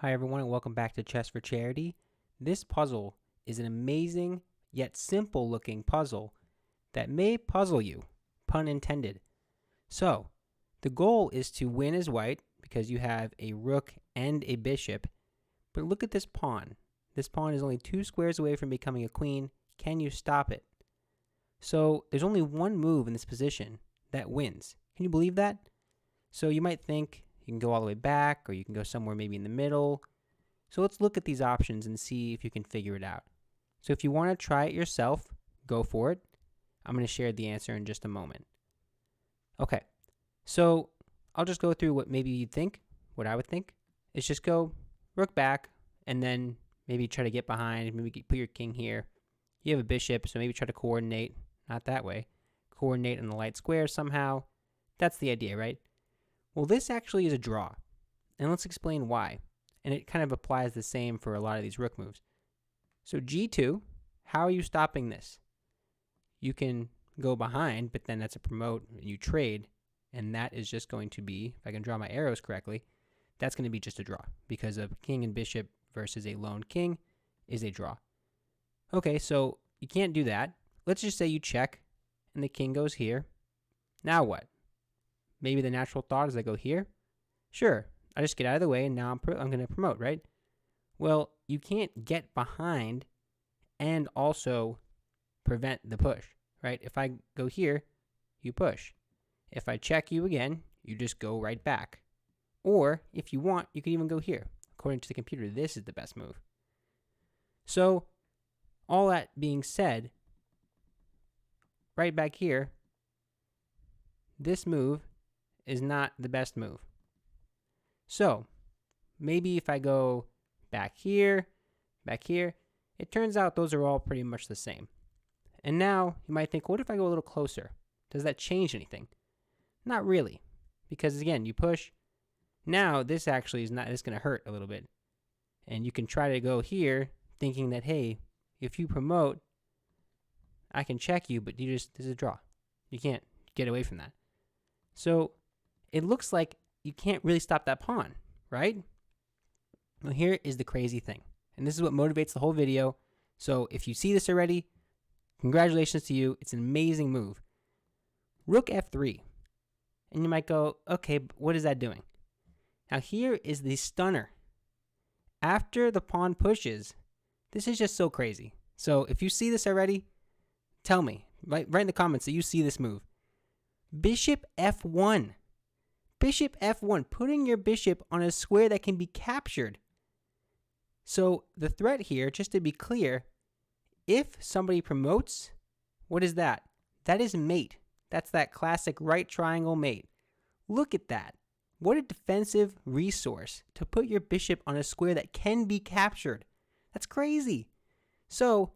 Hi everyone and welcome back to Chess for Charity. This puzzle is an amazing yet simple looking puzzle that may puzzle you, pun intended. So, the goal is to win as white because you have a rook and a bishop, but look at this pawn. This pawn is only 2 squares away from becoming a queen. Can you stop it? So, there's only one move in this position that wins. Can you believe that? So you might think you can go all the way back or you can go somewhere maybe in the middle. So let's look at these options and see if you can figure it out. So if you want to try it yourself, go for it. I'm going to share the answer in just a moment. Okay, so I'll just go through what maybe you'd think, what I would think. Is just go rook back and then maybe try to get behind, maybe put your king here. You have a bishop, so maybe try to coordinate, not that way, coordinate in the light square somehow. That's the idea, right? Well, this actually is a draw, and let's explain why. And it kind of applies the same for a lot of these rook moves. So g2, how are you stopping this? You can go behind, but then that's a promote, and you trade, and that is just going to be, if I can draw my arrows correctly, that's going to be just a draw, because a king and bishop versus a lone king is a draw. Okay, so you can't do that. Let's just say you check, and the king goes here. Now what? Maybe the natural thought is I go here. Sure, I just get out of the way and now I'm going to promote, right? Well, you can't get behind and also prevent the push, right? If I go here, you push. If I check you again, you just go right back. Or if you want, you can even go here. According to the computer, this is the best move. So, all that being said, right back here, this move is not the best move. So, maybe if I go back here, it turns out those are all pretty much the same. And now you might think, what if I go a little closer? Does that change anything? Not really, because again, you push. Now this actually is not, it's going to hurt a little bit. And you can try to go here thinking that, hey, if you promote, I can check you, but this is a draw. You can't get away from that. So it looks like you can't really stop that pawn, right? Well, here is the crazy thing. And this is what motivates the whole video. So if you see this already, congratulations to you. It's an amazing move. Rook f3. And you might go, okay, but what is that doing? Now here is the stunner. After the pawn pushes, this is just so crazy. So if you see this already, tell me. Write in the comments that you see this move. Bishop f1. Bishop f1, putting your bishop on a square that can be captured. So the threat here, just to be clear, if somebody promotes, what is that? That is mate. That's that classic right triangle mate. Look at that. What a defensive resource to put your bishop on a square that can be captured. That's crazy. So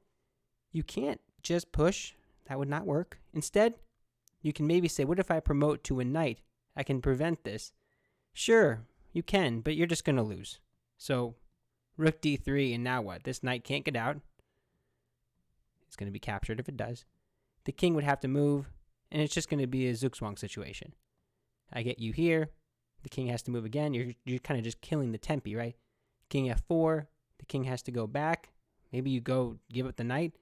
you can't just push. That would not work. Instead, you can maybe say, what if I promote to a knight? I can prevent this. Sure, you can, but you're just going to lose. So, rook d3, and now what? This knight can't get out. It's going to be captured if it does. The king would have to move, and it's just going to be a Zugzwang situation. I get you here. The king has to move again. You're kind of just killing the tempi, right? King f4. The king has to go back. Maybe you go give up the knight.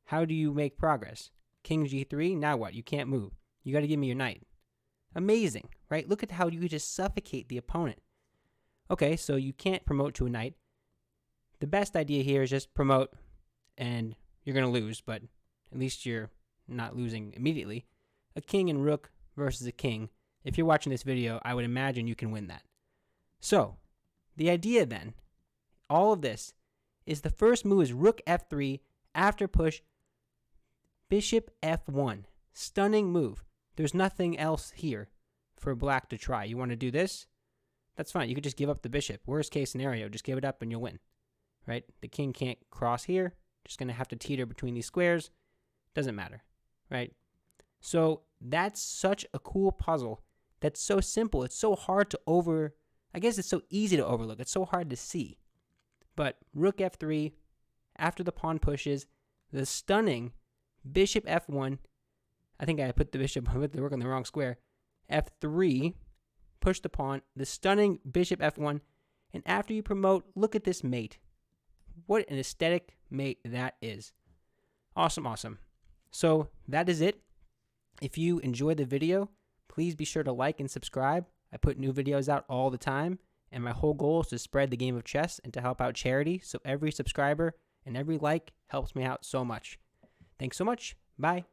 How do you make progress? King g3. Now what? You can't move. You got to give me your knight. Amazing, right? Look at how you could just suffocate the opponent. Okay, so you can't promote to a knight. The best idea here is just promote, and you're going to lose, but at least you're not losing immediately. A king and rook versus a king. If you're watching this video, I would imagine you can win that. So, the idea then, all of this, is the first move is rook f3, after push, bishop f1. Stunning move. There's nothing else here for black to try. You want to do this? That's fine. You could just give up the bishop. Worst case scenario, just give it up and you'll win. Right? The king can't cross here. Just going to have to teeter between these squares. Doesn't matter. Right? So that's such a cool puzzle. That's so simple. It's so hard to I guess it's so easy to overlook. It's so hard to see. But rook f3, after the pawn pushes, the stunning bishop f1. I think I put the bishop with the rook on the wrong square. f3, push the pawn, the stunning bishop f1, And after you promote, look at this mate. What an aesthetic mate that is. Awesome, awesome. So that is it. If you enjoyed the video, please be sure to like and subscribe. I put new videos out all the time, and my whole goal is to spread the game of chess and to help out charity, so every subscriber and every like helps me out so much. Thanks so much. Bye.